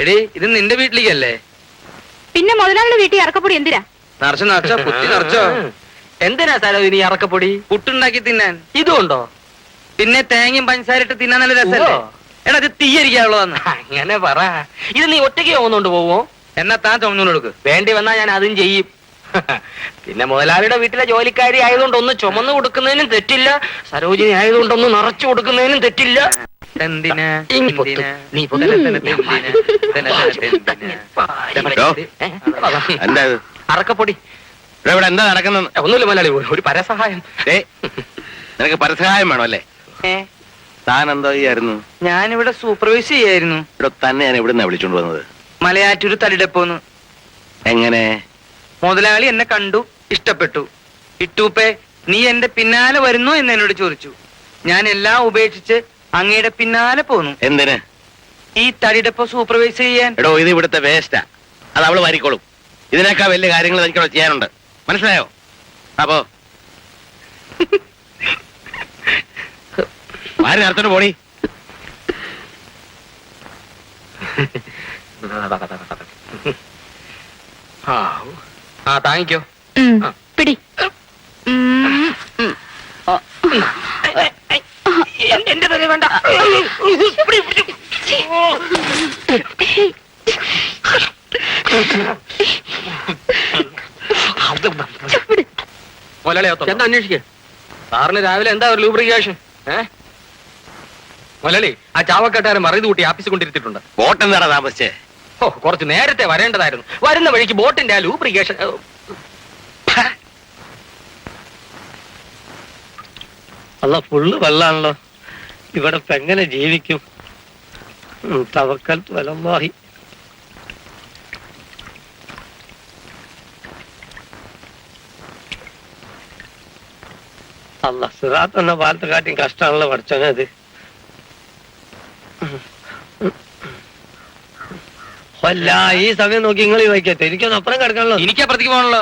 എടീ ഇത് നിന്റെ വീട്ടിലേക്കല്ലേ? പിന്നെ മുതലാളിയുടെ വീട്ടിൽ ഇറക്കപ്പൊടി എന്തിനാ? നിറച്ചോ കുത്തി നിറച്ചോ. എന്തിനാ സരോജിനി ഇറക്കപ്പൊടി? പുട്ടുണ്ടാക്കി തിന്നാൻ. ഇതുണ്ടോ? പിന്നെ തേങ്ങയും പഞ്ചസാരട്ട് തിന്നാൻ നല്ല രസമല്ലേ? എടാ ഇത് തീയരിക്കാനുള്ളതാന്ന്. അങ്ങനെ പറ. ഇത് നീ ഒറ്റയ്ക്ക് ചുമന്നുകൊണ്ട് പോവോ? എന്നാ താൻ ചുമന്നുകൊണ്ട് കൊടുക്ക്. വേണ്ടി വന്നാ ഞാൻ അതും ചെയ്യും. പിന്നെ മുതലാളിയുടെ വീട്ടിലെ ജോലിക്കാരി ആയതുകൊണ്ട് ഒന്ന് ചുമന്നു കൊടുക്കുന്നതിനും തെറ്റില്ല, സരോജിനി ആയതുകൊണ്ട് ഒന്ന് നിറച്ചു കൊടുക്കുന്നതിനും തെറ്റില്ല. എന്തിനാ നീ അറക്കപ്പൊടി എന്താ നടക്കുന്നത്? ഒന്നുമില്ല മുതലാളി, ഒരു പരസഹായം. നിനക്ക് പരസഹായം വേണോ അല്ലേ? താൻ എന്തോ ചെയ്യായിരുന്നു? ഞാനിവിടെ സൂപ്പർവൈസ് ചെയ്യായിരുന്നു. ഇവിടെ തന്നെ ഞാൻ എവിടുന്നാ വിളിച്ചോണ്ട് വന്നത്? മലയാറ്റൂര് തടിടപ്പോന്ന്. എങ്ങനെ? മുതലാളി എന്നെ കണ്ടു, ഇഷ്ടപ്പെട്ടു. ഇട്ടൂപ്പേ നീ എന്റെ പിന്നാലെ വരുന്നു എന്ന് എന്നോട് ചോദിച്ചു. ഞാൻ എല്ലാം ഉപേക്ഷിച്ച് അങ്ങയുടെ പിന്നാലെ പോന്നു. എന്തിന്? ഈ തടിടപ്പോ സൂപ്പർവൈസ് ചെയ്യാൻ. എടോ ഇത് ഇവിടുത്തെ വേസ്റ്റാ, അത് അവള് വാരിക്കോളും. ഇതിനേക്കാൾ വലിയ കാര്യങ്ങൾ എനിക്കവിടെ ചെയ്യാനുണ്ട്, മനസ്സിലായോ? അപ്പോ വാരി നേരത്തോട്ട് പോടി. താങ്ങിക്കോ. പിടി. എന്റെ തല വേണ്ട. മുതലാളിയോ എന്താ അന്വേഷിക്കേ? സാറിന് രാവിലെ എന്താ ഒരു ലൂബ്രിക്കേഷൻ? മുതലാളി ആ ചാവക്കാട്ടുകാരൻ മറിയത് കൂട്ടി ആഫീസ് കൊണ്ടിരുത്തിട്ടുണ്ട്. ബോട്ട് എന്താടാ താമസിച്ചേ? ഓ കുറച്ച് നേരത്തെ വരേണ്ടതായിരുന്നു. വരുന്ന വഴിക്ക് ബോട്ടിന്റെ ആ ലൂബ്രിക്കേഷൻ. അല്ല ഫുള്ള് വെള്ളാണല്ലോ, ഇവിടെ ഇപ്പൊ എങ്ങനെ ജീവിക്കും? തവക്കൽ വലല്ലാഹി. അല്ല സിറാത്ത് എന്ന പാലത്തെ കാട്ടി കഷ്ടമാണല്ലോ പഠിച്ചോനെ അത്. അല്ല ഈ സമയം നോക്കി നിങ്ങൾ വയ്ക്കത്തെ, എനിക്കൊന്ന് അപ്പുറം കിടക്കണല്ലോ. എനിക്ക് അപ്പുറത്തേക്ക് പോകണല്ലോ.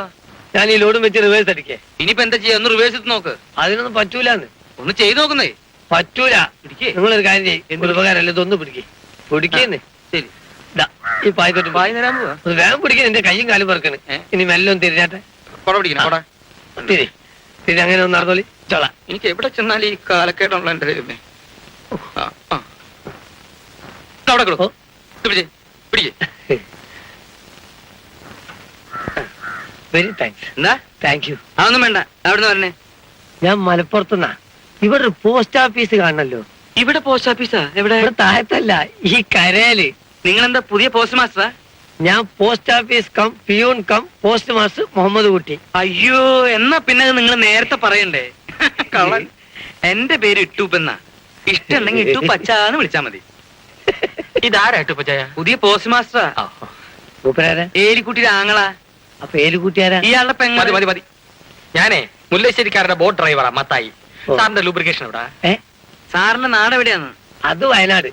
ഞാൻ ഈ ലോഡും വെച്ച് റിവേഴ്സ് അടിക്കേ. ഇനിയിപ്പോ എന്താ ചെയ്യാ? ഒന്ന് റിവേഴ്സ് എടുത്ത് നോക്ക്. അതിനൊന്നും പറ്റൂലെന്ന്. ഒന്ന് ചെയ്ത് നോക്കുന്നേ. പറ്റൂല. നിങ്ങളൊരു കാര്യം ചെയ്യും, ഒരു ഉപകാരമല്ല, ഇതൊന്ന് പിടിക്കുന്നേ. ശരി, ഈ പായ്ക്കോട്ട് പായ നേരാൻ പോവാ. വേഗം പിടിക്കാൻ, എന്റെ കയ്യും കാലും പറക്കണ്. ഇനി മെല്ലൊന്നും തിരിഞ്ഞാട്ടെ. കൊട പിടിക്കണം, കൊട. തിരി അങ്ങനെ ഒന്ന് നടന്നോളി ചോള. എനിക്ക് എവിടെ ചെന്നാൽ ഈ കാലക്കേടുള്ള എന്റെ ദൈവമേ. അവിടെ കൊടുക്കും. പിടിക്കേ. Very thanks. എന്താ? Thank you. അതൊന്നും വേണ്ട. അവിടുന്ന് പറഞ്ഞേ. ഞാൻ മലപ്പുറത്തുനിന്നാ. ഇവിടെ ഒരു പോസ്റ്റ് ഓഫീസ് കാണണല്ലോ. ഇവിടെ പോസ്റ്റ് ഓഫീസാ? എവിടെ? ഇവിടെ താഴത്തല്ല, ഈ കരയില്. നിങ്ങളെന്താ പുതിയ പോസ്റ്റ് മാസ്റ്ററാ? ഞാൻ post office cum peon cum post master Muhammad Kutty. അയ്യോ, എന്നാ പിന്നെ നിങ്ങൾ നേരത്തെ പറയണ്ടേ. കള്ളൻ. എന്റെ പേര് ഇട്ടൂപ്പെന്നാ. ഇഷ്ടമുണ്ടെങ്കിൽ ഇട്ടു പച്ചാന്ന് വിളിച്ചാ മതി. ഇതാരാ ഇട്ടുപ്പച്ചായ? പുതിയ പോസ്റ്റ് മാസ്റ്ററാ. മൂപ്പരാരാ? ഏലിക്കുട്ടിയുടെ ആങ്ങളാ. അപ്പൊ ഏലുകുട്ടിയാരാ? ഇയാളുടെ പെങ്ങൾ. മതി മതി. ഞാനേ മുല്ലശ്ശേരിക്കാരുടെ ബോട്ട് ഡ്രൈവറാ മത്തായി. സാറിന്റെ ലൂബ്രിക്കേഷൻ എവിടാ? സാറിന്റെ നാട് എവിടെയാന്ന്? അത് വയനാട്.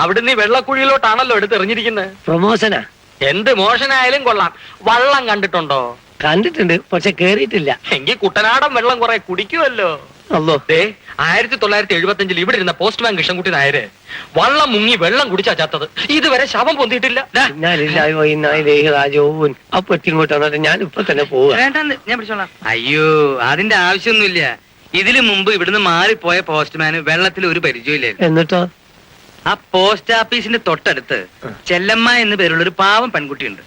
അവിടുന്ന് ഈ വെള്ളക്കുഴിയിലോട്ടാണല്ലോ എടുത്തെറിഞ്ഞിരിക്കുന്നത്. പ്രൊമോഷനാ. എന്ത് മോശനായാലും കൊള്ളാം. വള്ളം കണ്ടിട്ടുണ്ടോ? കണ്ടിട്ടുണ്ട്, പക്ഷെ കേറിയിട്ടില്ല. എങ്കിൽ കുട്ടനാടൻ വെള്ളം കുറെ കുടിക്കുമല്ലോ. അല്ലോ. 1975 ഇവിടെ ഇരുന്ന പോസ്റ്റ്മാൻ കൃഷ്ണൻകുട്ടി നായര് വള്ളം മുങ്ങി വെള്ളം കുടിച്ചാ ചത്തത്. ഇതുവരെ ശവം പൊന്തിയിട്ടില്ല. അപ്പൊ ഇങ്ങോട്ട് വന്നിട്ട് ഞാൻ ഇപ്പൊ തന്നെ പോവാ. വേണ്ടെന്ന് ഞാൻ പിടിച്ചോളാം. അയ്യോ, അതിന്റെ ആവശ്യമൊന്നുമില്ല. ഇതിനു മുമ്പ് ഇവിടുന്ന് മാറിപ്പോയ പോസ്റ്റ്മാന് വെള്ളത്തിൽ ഒരു പരിചയമില്ലായിരുന്നു. എന്നിട്ടോ? ആ പോസ്റ്റ് ഓഫീസിന്റെ തൊട്ടടുത്ത് ചെല്ലമ്മ എന്ന് പേരുള്ള ഒരു പാവം പെൺകുട്ടിയുണ്ട്.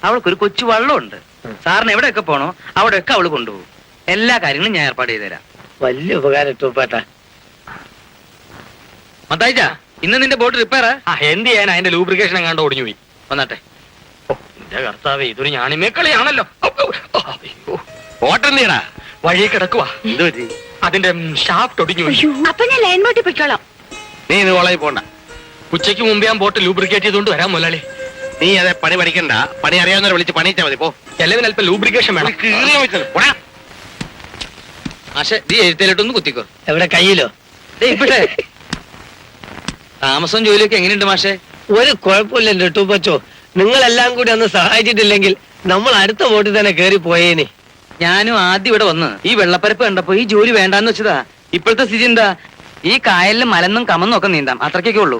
അവൾക്കൊരു കൊച്ചു വള്ളമുണ്ട്. സാറിന് എവിടെയൊക്കെ പോണോ അവിടെയൊക്കെ അവള് കൊണ്ടുപോകും. എല്ലാ കാര്യങ്ങളും ഞാൻ ഏർപ്പാട് ചെയ്തുതരാം. വലിയ ഉപകാരം ഇട്ടൂപ്പേട്ടാ. മത്തായിച്ച, ഇന്ന് നിന്റെ ബോട്ട് റിപ്പയറാ? എന്ത് ചെയ്യാൻ, അതിന്റെ ലൂബ്രിക്കേഷൻ എങ്ങാണ്ട് ഒടിഞ്ഞു പോയി. വന്നാട്ടെ. എന്റെ കർത്താവേ, ഇതൊരു ഞാണിമേക്കളിയാണല്ലോ. ബോട്ടെന്തിനാ വഴി കിടക്കുവാ. എന്ത്? അതിന്റെ ഷാഫ്റ്റ് ഒടിഞ്ഞു പോയി. അപ്പൊ ഞാൻ ലൈൻ ബോട്ടിൽ പൊയ്ക്കോളാം. നീ ഇന്ന് കോളേജിൽ പോണ്ട. ഉച്ചയ്ക്ക് മുമ്പ് ഞാൻ ബോട്ട് ലൂബ്രിക്കേറ്റ് ചെയ്തുകൊണ്ട് വരാം മുതലാളി. നീ അതെ പണി പഠിക്കണ്ട, പണി അറിയാവുന്നവരെ വിളിച്ച് പണിയിച്ചാ മതി. പോ. എല്ലാവരും അല്പം ലൂബ്രിക്കേഷൻ വേണം. ആശെ നീ എഴുത്തേലിട്ടൊന്ന് കുത്തിക്കോ. എവിടെ? കയ്യിലോ? ഇവിടെ താമസവും ജോലിയൊക്കെ എങ്ങനെയുണ്ട് മാഷെ? ഒരു കുഴപ്പമില്ലല്ലോ ടൂപ്പച്ചോ. നിങ്ങളെല്ലാം കൂടി ഒന്ന് സഹായിച്ചിട്ടില്ലെങ്കിൽ നമ്മൾ അടുത്ത ബോട്ടിൽ തന്നെ കേറി പോയേനെ. ഞാനും ആദ്യം ഇവിടെ വന്ന് ഈ വെള്ളപ്പരപ്പ് കണ്ടപ്പോ ഈ ജോലി വേണ്ടാന്ന് വെച്ചതാ. ഇപ്പോഴത്തെ സ്ഥിതി എന്താ? ഈ കായലിൽ മലന്നും കമന്നും ഒക്കെ നീന്താം, അത്രയ്ക്കൊക്കെ ഉള്ളൂ.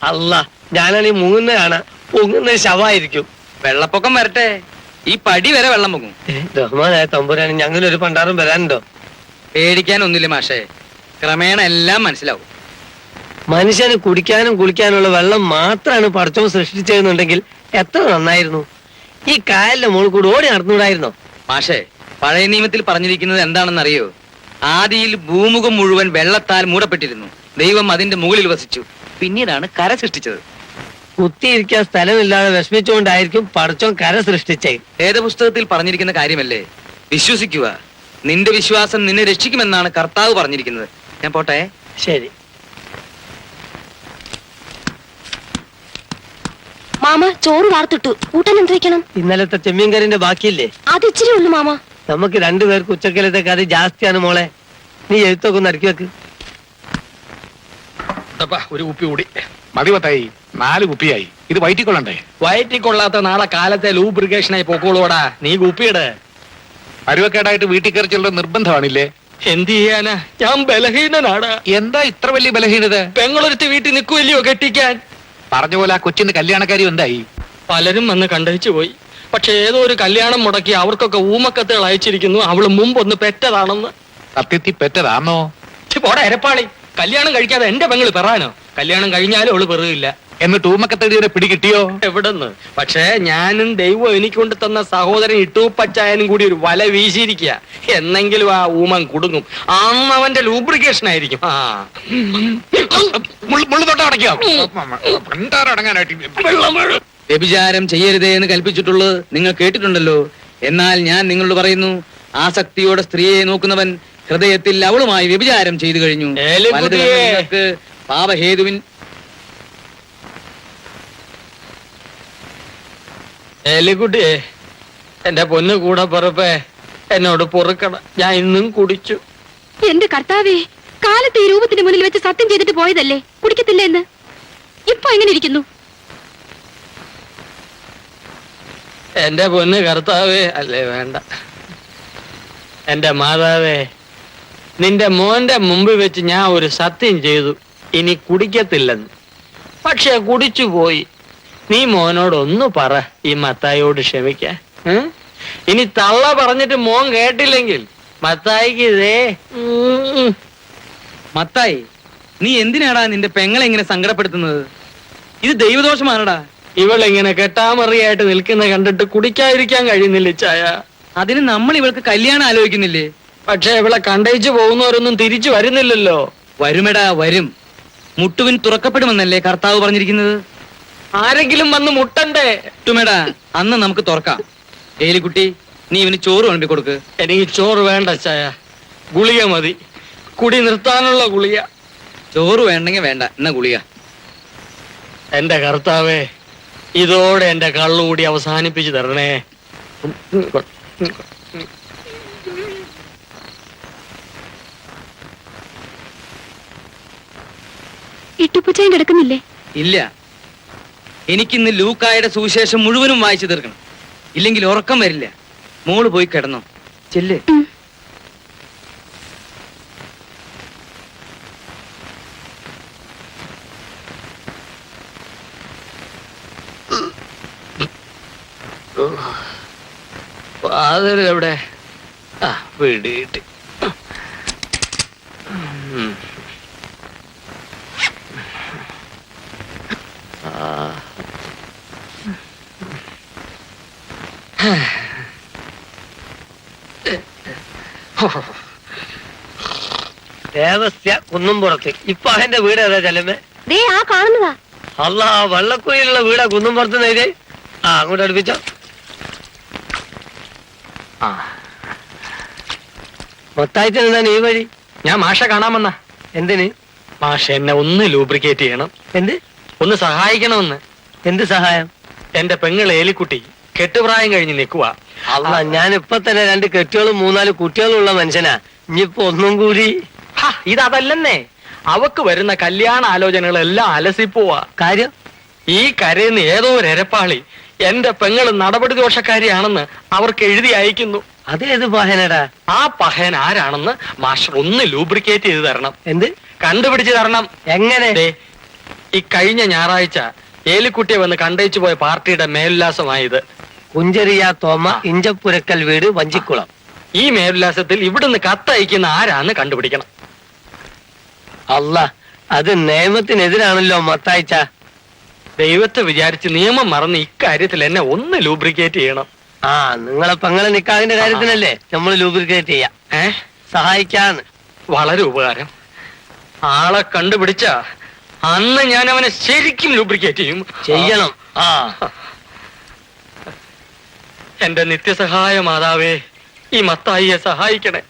അല്ല, ഞാനാണീ മുങ്ങുന്ന കാണാ, പൊങ്ങുന്ന ശവായിരിക്കും. വെള്ളപ്പൊക്കം വരട്ടെ, ഈ പടി വരെ വെള്ളം പൊങ്ങും. റഹ്മാനായ തമ്പുരാന് ഞങ്ങളൊരു പണ്ടാറും വരാനുണ്ടോ? പേടിക്കാനൊന്നുമില്ല മാഷേ, ക്രമേണ എല്ലാം മനസ്സിലാവും. മനുഷ്യന് കുടിക്കാനും കുളിക്കാനുള്ള വെള്ളം മാത്രമാണ് പടച്ചോൻ സൃഷ്ടിച്ചതെന്നുണ്ടെങ്കിൽ എത്ര നന്നായിരുന്നു. ഈ കായലിന്റെ മുകളിൽ കൂടി ഓടി നടന്നുകൂടായിരുന്നോ? മാഷേ, പഴയ നിയമത്തിൽ പറഞ്ഞിരിക്കുന്നത് എന്താണെന്നറിയോ? ആദിയിൽ ഭൂമുഖം മുഴുവൻ വെള്ളത്താൽ മൂടപ്പെട്ടിരുന്നു, ദൈവം അതിന്റെ മുകളിൽ വസിച്ചു, പിന്നീടാണ് കര സൃഷ്ടിച്ചത്. കുത്തിയിരിക്കാൻ സ്ഥലമില്ലാതെ വിഷമിച്ചുകൊണ്ടായിരിക്കും പടച്ചോൻ കര സൃഷ്ടിച്ചേ. വേദപുസ്തകത്തിൽ പറഞ്ഞിരിക്കുന്ന കാര്യമല്ലേ, വിശ്വസിക്കുക. നിന്റെ വിശ്വാസം നിന്നെ രക്ഷിക്കുമെന്നാണ് കർത്താവ് പറഞ്ഞിരിക്കുന്നത്. ഞാൻ പോട്ടെ. ശരി. മാമ ചോറ് വാർത്തിട്ടു, കൂട്ടാൻ എന്ത് വെക്കണം? ഇന്നലത്തെ ചെമ്മീൻ കറിന്റെ ബാക്കിയില്ലേ? അത് ഇച്ചിരി ഉള്ളു മാമ. നമുക്ക് രണ്ടുപേർക്ക് ഉച്ചക്കലത്തേക്ക് അത് ജാസ്തിയാണ് മോളെ. നീ എഴുത്തൊക്കെ ഒന്ന് അടുക്കി വെക്ക്. ഒരു കുപ്പി കൂടി മതി പത്തായി, 4 കുപ്പിയായി. ഇത് വയറ്റിക്കൊള്ളണ്ടേ? വയറ്റിക്കൊള്ളാത്ത നാളെ കാലത്തെ ലൂബ്രിക്കേഷനായി പൊക്കോളൂടാ. നീ കുപ്പിയിട്. പരുവക്കേടായിട്ട് വീട്ടിൽ കയറി ചെല്ലുന്ന നിർബന്ധമാണില്ലേ? എന്ത് ചെയ്യാനാ, ഞാൻ ബലഹീനനാടാ. എന്താ ഇത്ര വലിയ ബലഹീനത? പെങ്ങളൊരുത്തി വീട്ടിൽ നിൽക്കുമല്ലയോ കെട്ടിക്കാൻ. പറഞ്ഞ പോലെ ആ കൊച്ചിന്റെ കല്യാണക്കാരി എന്തായി? പലരും വന്ന് കണ്ടഴിച്ചു പോയി. പക്ഷെ ഏതോ ഒരു കല്യാണം മുടക്കി അവർക്കൊക്കെ ഊമക്കത്തുകൾ അയച്ചിരിക്കുന്നു, അവള് മുമ്പൊന്ന് പെറ്റതാണെന്ന്. സത്യത്തിൽ പെറ്റതാണോ? പോടാ എരപ്പാളി, കല്യാണം കഴിക്കാതെ എന്റെ പെങ്ങള് പെറാനോ? കല്യാണം കഴിഞ്ഞാലും അവള് പെറുകില്ല. എന്നിട്ട് ഊമക്കത്തടിയുടെ പിടി കിട്ടിയോ? എവിടെന്ന്? പക്ഷേ ഞാനും ദൈവം എനിക്ക് കൊണ്ട് തന്ന സഹോദരൻ ഇട്ടൂപ്പച്ചായനും കൂടി ഒരു വല വീശിയിരിക്കുക. എന്നെങ്കിലും ആ ഊമൻ കുടുങ്ങും. അന്ന് അവന്റെ ലൂബ്രിക്കേഷൻ ആയിരിക്കും. ആ മുള്ളു തൊട്ട അടയ്ക്കാനായിട്ട് വ്യഭിചാരം ചെയ്യരുതേ എന്ന് കൽപ്പിച്ചിട്ടുള്ളത് നിങ്ങൾ കേട്ടിട്ടുണ്ടല്ലോ. എന്നാൽ ഞാൻ നിങ്ങളോട് പറയുന്നു, ആസക്തിയോടെ സ്ത്രീയെ നോക്കുന്നവൻ ഹൃദയത്തിൽ അവളുമായി വ്യഭിചാരം ചെയ്തു കഴിഞ്ഞു. വലത് കണ്ണ് നിങ്ങൾക്ക് പാപഹേതുവിൻ. എലിക്കുട്ടിയെ, എന്റെ പൊന്നു കൂടെ പറപ്പേ, എന്നോട് പൊറുക്കണം. ഞാൻ ഇന്നും കുടിച്ചു. എന്റെ കർത്താവേ, കാലത്ത് ഈ രൂപത്തിന്റെ മുന്നിൽ വെച്ച് സത്യം ചെയ്തിട്ട് പോയതല്ലേ കുടിക്കത്തില്ല എന്ന്. ഇപ്പൊ എങ്ങനെ ഇരിക്കുന്നു? എന്റെ പൊന്ന് കർത്താവേ, അല്ലേ വേണ്ട, എന്റെ മാതാവേ, നിന്റെ മോന്റെ മുമ്പിൽ വെച്ച് ഞാൻ ഒരു സത്യം ചെയ്തു, ഇനി കുടിക്കത്തില്ലെന്ന്. പക്ഷെ കുടിച്ചു പോയി. നീ മോനോട് ഒന്ന് പറ, ഈ മത്തായിയോട് ക്ഷമിക്കാൻ. ഇനി തള്ള പറഞ്ഞിട്ട് മോൻ കേട്ടില്ലെങ്കിൽ മത്തായിക്ക് ഇതേ. മത്തായി, നീ എന്തിനാടാ നിന്റെ പെങ്ങളെ ഇങ്ങനെ സങ്കടപ്പെടുത്തുന്നത്? ഇത് ദൈവദോഷമാണടാ. ഇവളിങ്ങനെ കെട്ടാമറിയായിട്ട് നിൽക്കുന്ന കണ്ടിട്ട് കുടിക്കാതിരിക്കാൻ കഴിയുന്നില്ല ചായ. അതിന് നമ്മൾ ഇവൾക്ക് കല്യാണം ആലോചിക്കുന്നില്ലേ? പക്ഷെ ഇവളെ കണ്ടയിച്ചു പോകുന്നവരൊന്നും തിരിച്ചു വരുന്നില്ലല്ലോ. വരുമെടാ, വരും. മുട്ടുവിൻ തുറക്കപ്പെടുമെന്നല്ലേ കർത്താവ് പറഞ്ഞിരിക്കുന്നത്? ആരെങ്കിലും വന്ന് മുട്ടണ്ടേ? മുട്ടുമെടാ, അന്ന് നമുക്ക് തുറക്കാം. ഏലിക്കുട്ടി, നീ ഇവന് ചോറ് വിളമ്പി കൊടുക്ക്. എനിക്ക് ചോറ് വേണ്ട ചായ, ഗുളിക മതി. കുടി നിർത്താനുള്ള ഗുളിക. ചോറ് വേണ്ടെങ്കിൽ വേണ്ട, എന്നാ ഗുളിക. എന്റെ കർത്താവേ, ഇതോടെ എന്റെ കള്ളുകൂടി അവസാനിപ്പിച്ചു തരണേ. ഇട്ടുപ്പച്ചായും കിടക്കുന്നില്ലേ? ഇല്ല, എനിക്കിന്ന് ലൂക്കായുടെ സുവിശേഷം മുഴുവനും വായിച്ചു തീർക്കണം. ഇല്ലെങ്കിൽ ഉറക്കം വരില്ല. മോള് പോയി കിടന്നോ, ചെല്ല്. ഫാദർ എവിടെ? ആ, വീട് കിട്ടി. ദേവസ്യ കുന്നുംപുറത്ത്. ഇപ്പൊ അവന്റെ വീട് ഏതാ ചെല്ലമ്മേ? ദേ ആ കാണുന്നതാ. അല്ല, വെള്ളക്കുയിലുള്ള വീടാ കുന്നുംപുറത്ത് നേരെ. ആ, അങ്ങോട്ട് അടുപ്പിച്ചോ. മൊത്തായിട്ട് എന്താണ് ഈ വഴി? ഞാൻ മാഷ കാണാമെന്ന. എന്തിന്? മാഷ എന്നെ ഒന്ന് ലൂബ്രിക്കേറ്റ് ചെയ്യണം. എന്ത്? ഒന്ന് സഹായിക്കണമെന്ന്. എന്ത് സഹായം? എന്റെ പെങ്ങൾ ഏലിക്കുട്ടി കെട്ടുപ്രായം കഴിഞ്ഞ് നിൽക്കുക. അല്ല, ഞാൻ ഇപ്പൊ തന്നെ 2 കെട്ടികളും 3-4 കുട്ടികളും ഉള്ള മനുഷ്യനാ. ഇനിയിപ്പോ ഒന്നും കൂടി. ഇതല്ലെന്നേ, അവക്ക് വരുന്ന കല്യാണ ആലോചനകളെല്ലാം അലസിപ്പോവാ. കാര്യം? ഈ കരയുന്ന ഏതോ ഒരു എരപ്പാളി എന്റെ പെങ്ങള് നടപടി ദോഷക്കാരിയാണെന്ന് അവർക്ക് എഴുതി അയക്കുന്നു. അതേത് പഹനടാ? ആ പഹയൻ ആരാണെന്ന് മാഷ് ഒന്ന് ലൂബ്രിക്കേറ്റ് ചെയ്ത് തരണം. എന്ത്? കണ്ടുപിടിച്ച് തരണം. എങ്ങനെ? ദേ, ഈ കഴിഞ്ഞ ഞായറാഴ്ച ഏലിക്കുട്ടിയെ വന്ന് കണ്ടയിച്ചു പോയ പാർട്ടിയുടെ മേലുല്ലാസമായത്. കുഞ്ചരിയ തോമ ഇഞ്ചപ്പുരക്കൽ വീട് വഞ്ചിക്കുളം. ഈ മേലുല്ലാസത്തിൽ ഇവിടുന്ന് കത്തയക്കുന്ന ആരാന്ന് കണ്ടുപിടിക്കണം. അല്ല, അത് നിയമത്തിനെതിരാണല്ലോ മത്തായിച്ച. ദൈവത്തെ വിചാരിച്ച് നിയമം മറന്ന് ഇക്കാര്യത്തിൽ എന്നെ ഒന്ന് ലൂബ്രിക്കേറ്റ് ചെയ്യണം. ആ, നിങ്ങളെ പെങ്ങളെ നിക്കാഹിന്റെ കാര്യത്തിനല്ലേ നമ്മൾ ലൂബ്രിക്കേറ്റ് ചെയ്യാം. സഹായിക്കാന്ന്. വളരെ ഉപകാരം. ആളെ കണ്ടുപിടിച്ച അന്ന് ഞാൻ അവനെ ശരിക്കും ലൂബ്രിക്കേറ്റ് ചെയ്യണം. ആ, എന്റെ നിത്യസഹായ മാതാവേ, ഈ മത്തായിയെ സഹായിക്കണേ.